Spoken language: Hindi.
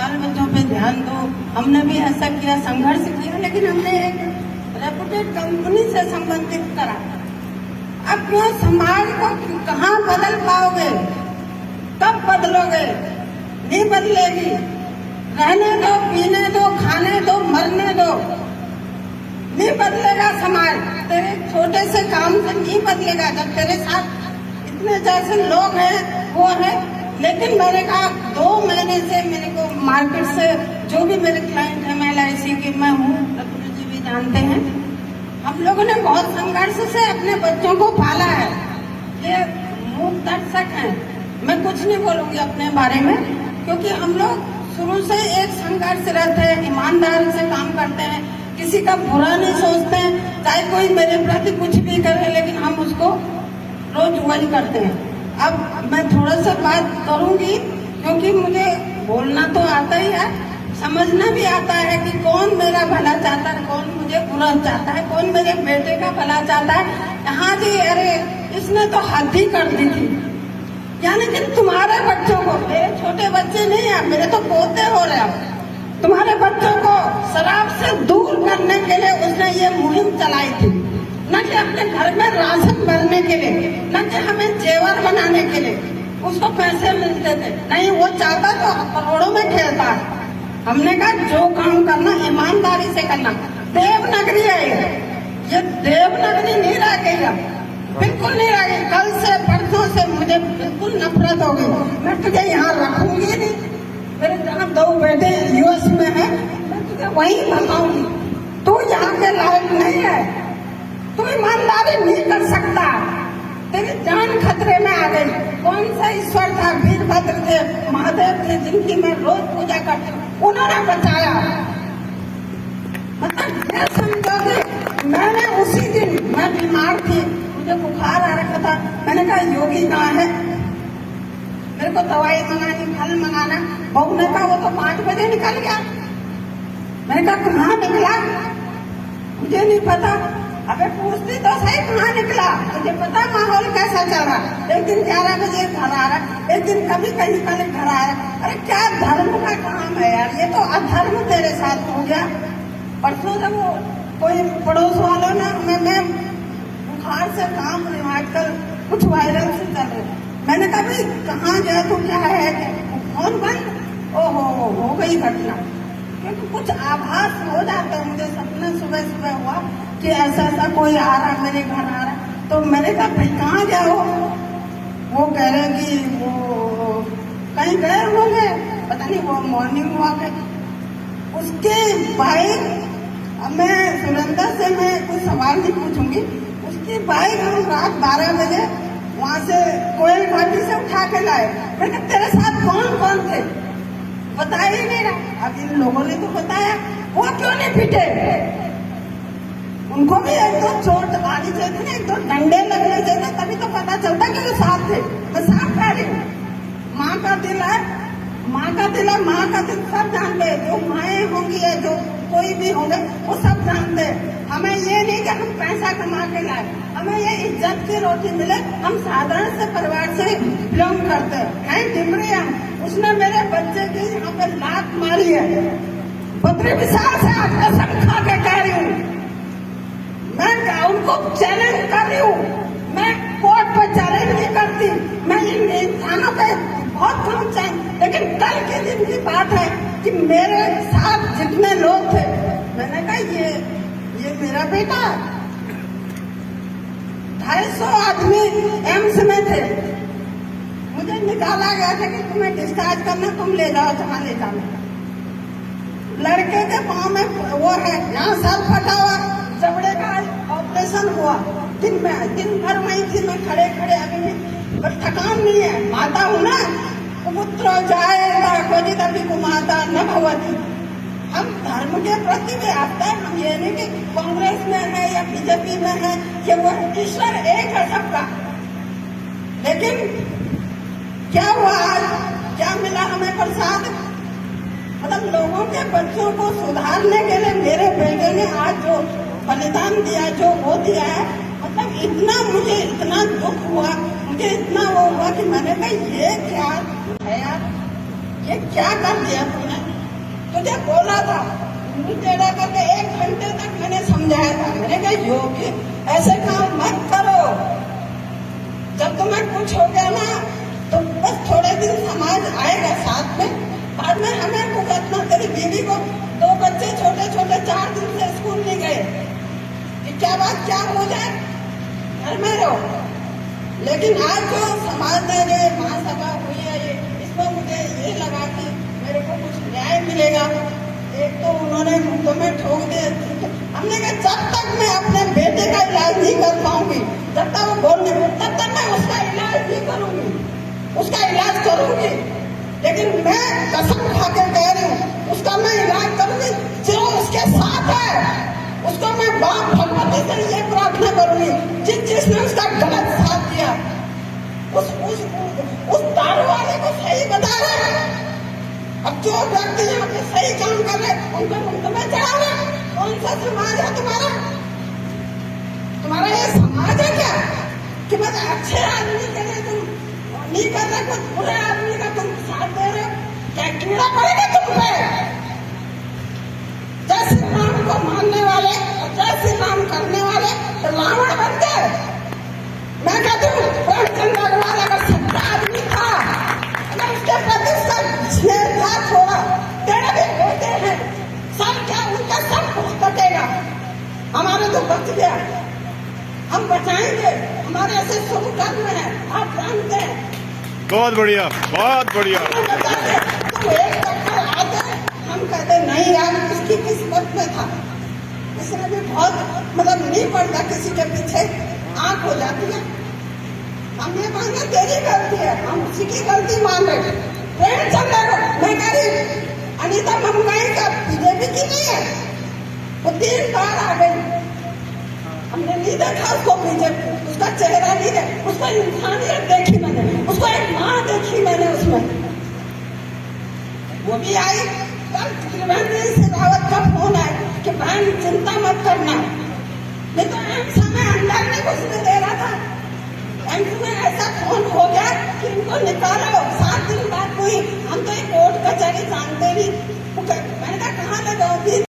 बाल बच्चों पे ध्यान दो। हमने भी ऐसा किया, संघर्ष किया, लेकिन हमने एक रेपुटेड कंपनी से संबंधित करा। अब क्यों समाज को कहाँ बदल पाओगे? कब बदलोगे? नहीं बदलेगी। रहने दो, पीने दो, खाने दो, मरने दो, नहीं बदलेगा समाज। तेरे छोटे से काम से नहीं बदलेगा। जब तेरे साथ इतने जैसे लोग हैं वो है। लेकिन मैंने कहा 2 महीने से मेरे को मार्केट से जो भी मेरे क्लाइंट है, मैं LIC की मैं हूँ, रतुल जी भी जानते हैं, हम लोगों ने बहुत संघर्ष से अपने बच्चों को पाला है। ये मूक दर्शक हैं, मैं कुछ नहीं बोलूंगी अपने बारे में, क्योंकि हम लोग शुरू से एक संघर्ष रहते हैं, ईमानदारी से काम करते हैं, किसी का बुरा नहीं सोचते हैं। चाहे कोई मेरे प्रति कुछ भी करे, लेकिन हम उसको रोज वही करते हैं। अब मैं थोड़ा सा बात करूंगी, क्योंकि मुझे बोलना तो आता ही है, समझना भी आता है कि कौन मेरा भला चाहता है, कौन मुझे बुरा चाहता है, कौन मेरे बेटे का भला चाहता है। हाँ जी, अरे इसने तो हद ही कर दी थी। यानी कि तुम्हारे बच्चों को, मेरे छोटे बच्चे नहीं है, मेरे तो पोते हो रहे हैं, तुम्हारे बच्चों को शराब से दूर करने के लिए उसने ये मुहिम चलाई थी। न कि अपने घर में राशन भरने के लिए, न कि हमें जेवर बनाने के लिए उसको पैसे मिलते थे, नहीं, वो चाहता तो करोड़ों में खेलता है। हमने कहा जो काम करना ईमानदारी से करना। देवनागरी है ये देवनागरी नहीं रह गई, बिल्कुल नहीं रह गई। कल से परसों से मुझे बिल्कुल नफरत हो गई। मैं तुझे यहाँ रखूंगी नहीं। मेरे जहाँ 2 बेटे US में है, मैं तुझे वहीं भगाऊंगी। तू यहाँ के लायक नहीं है, तू ईमानदारी नहीं कर सकता, तेरी जान खतरे में आ गई। कौन सा ईश्वर था? वीरभद्र थे, महादेव थे, जिनकी मैं रोज पूजा करती हूँ, उन्होंने बचाया। मतलब ये समझोगे, मैंने उसी दिन, मैं बीमार थी, मुझे बुखार आ रखा था, मैंने कहा योगी कहाँ है? मेरे को दवाई मंगानी, फल मंगाना, बहू ने कहा वो तो 5 बजे निकल गया। मैंने कहा कहाँ निकला? मुझे नहीं पता। अबे पूछती तो सही कहाँ निकला? मुझे पता माहौल कैसा चल रहा। एक दिन 11 बजे घर आ रहा, एक दिन कभी कहीं कल घर आ रहा। अरे क्या धर्म का काम है यार, ये तो अधर्म तेरे साथ हो गया। परसों जब वो कोई पड़ोस वालों ने मैं बुखार से काम रही हूँ, आजकल कुछ वायरल से चल रहे। मैंने कहा भाई कहाँ गया तो क्या है? फोन बंद। ओहो हो गई घटना। क्योंकि कुछ आभास हो जाता है। मुझे सपना सुबह सुबह हुआ कि ऐसा ऐसा कोई आ रहा, मेरे घर आ रहा। तो मैंने कहा भाई कहाँ गया हो? वो कह रहे कि वो कहीं गए होंगे, पता नहीं, वो मॉर्निंग वॉक है। उसके बाइक, मैं सुरेंद्र से मैं कुछ सवाल नहीं पूछूंगी, उसकी बाइक हम रात 12 बजे वहाँ से कोयल घाटी से उठा के लाए। मैंने तेरे साथ कौन कौन थे? बताया ही नहीं रहा। अब इन लोगों ने तो बताया, वो क्यों नहीं पीटे? उनको भी 1-2 चोट आनी चाहिए थी, 1-2 डंडे लगने चाहिए, तभी तो पता चलता कि वो साथ थे। मैं साफ कह रही हूँ, माँ का दिल है, माँ का दिल है, माँ का दिल सब जानते हैं। जो माएँ होंगी या जो कोई भी होंगे वो सब जानते हैं। हमें ये नहीं कि हम पैसा कमा के लाए, हमें ये इज्जत की रोटी मिले। हम साधारण से परिवार से बिलोंग करते हैं। डिमरी हम, उसने मेरे बच्चे की यहाँ पे लात मारी है। 32 साल से आज कसम खा के कह रही हूँ, मैं उनको चैलेंज कर रही हूँ। मैं कोर्ट पर चैलेंज नहीं करती, मैं इन इंसानों पे बहुत कम चैलेंज। लेकिन कल के दिन की बात है कि मेरे साथ जितने लोग थे, मैंने कहा ये मेरा बेटा। 250 आदमी एम्स में थे। मुझे निकाला गया था कि तुम्हें डिस्चार्ज करना, तुम ले जाओ जहाँ ले जाना। लड़के के पाँव में वो है, यहाँ सर फटा हुआ, जबड़े का ऑपरेशन हुआ। दिन भर वहीं थी मैं, खड़े खड़े, अभी भी पर थकान नहीं है। माता हूँ ना, पुत्र जाएगा खोजी तभी कुमाता न भवती। हम धर्म के प्रति भी आता है। हम ये नहीं कि कांग्रेस में है या बीजेपी में है, ये वो ईश्वर एक है सबका। लेकिन क्या हुआ आज? क्या मिला हमें प्रसाद? मतलब लोगों के बच्चों को सुधारने के लिए मेरे बेटे ने आज जो बलिदान दिया, जो वो दिया है, मतलब इतना मुझे इतना दुख हुआ, मुझे इतना वो हुआ कि मैंने कहा ये क्या है यार, ये क्या कर दिया तूने? तुझे बोला था, मुंह टेढ़ा करके 1 घंटे तक मैंने समझाया था। मैंने कहा योगी ऐसे काम मत करो। जब तुम्हें कुछ हो गया ना तो बस थोड़े दिन समाज आएगा साथ में, बाद में हमें भुगतना। तेरी बीवी को 2 बच्चे छोटे छोटे 4 दिन से स्कूल नहीं गए, क्या बात क्या हो जाए, घर में रहो। लेकिन आज जो समाज ने जो महासभा हुई है इसमें मुझे ये लगा कि मेरे को कुछ न्याय मिलेगा। एक तो उन्होंने मुद्दों में ठोक दिया। हमने कहा जब तक मैं अपने बेटे का इलाज नहीं कर पाऊंगी, जब तक वो बोलने तब तक मैं उसका इलाज नहीं करूंगी, उसका इलाज करूंगी। लेकिन मैं कसम खा कर कह रही हूँ उसका मैं इलाज करूंगी। जो उसके साथ है उसको मैं बाप भगवती से ये प्रार्थना करूंगी, जिसने उसका गलत साथ दिया उस दारू वाले को सही बता रहे। अब जो व्यक्ति यहाँ पे सही काम कर रहे उनको मुंह में चढ़ा रहे। कौन सा समाज है तुम्हारा? तुम्हारा ये समाज है क्या कि बस अच्छे आदमी के लिए तुम नहीं कर रहे, कुछ बुरे आदमी का तुम साथ दे रहे हो? क्या कीड़ा पड़ेगा तुम पे? जय श्री राम को मानने वाले और जय श्री राम करने वाले रावण बन गए। मैं कहती हूँ प्रेमचंद अग्रवाल अगर सच्चा आदमी था, अगर उसके प्रति उसका स्नेह था थोड़ा, तेरे भी बेटे हैं, सब क्या उनका सब कुछ कटेगा। हमारे तो बच गया, हम बचाएंगे। हमारे ऐसे शुभ कर्म है, आप जानते हैं। बहुत बढ़िया, बहुत बढ़िया। तुम एक चक्कर आते, हम कहते नहीं यार किसकी किस्मत में था। इसमें भी बहुत मतलब नहीं पड़ता, किसी के पीछे आंख हो जाती है। हम ये माने तेरी गलती है, हम उसी की गलती मान रहे। प्रेमचंद मैं कह रही अनीता मंगाई का बीजेपी की नहीं है, वो 3 बार आ गई। हमने नहीं देखा उसको बीजेपी, उसका चेहरा नहीं देखा, उसका इंसानियत देखी मैंने, उसको एक माँ देखी मैंने उसमें। वो भी आई। कल त्रिवेंद्र सिंह रावत का फोन आया कि बहन चिंता मत करना, नहीं तो एम्स हमें अंदर नहीं घुसने दे रहा था। एम्स में ऐसा फोन हो गया कि इनको निकालो। 7 दिन बाद हुई, हम तो ये कोर्ट कचहरी जानते नहीं। मैंने कहा कहाँ लगाओ?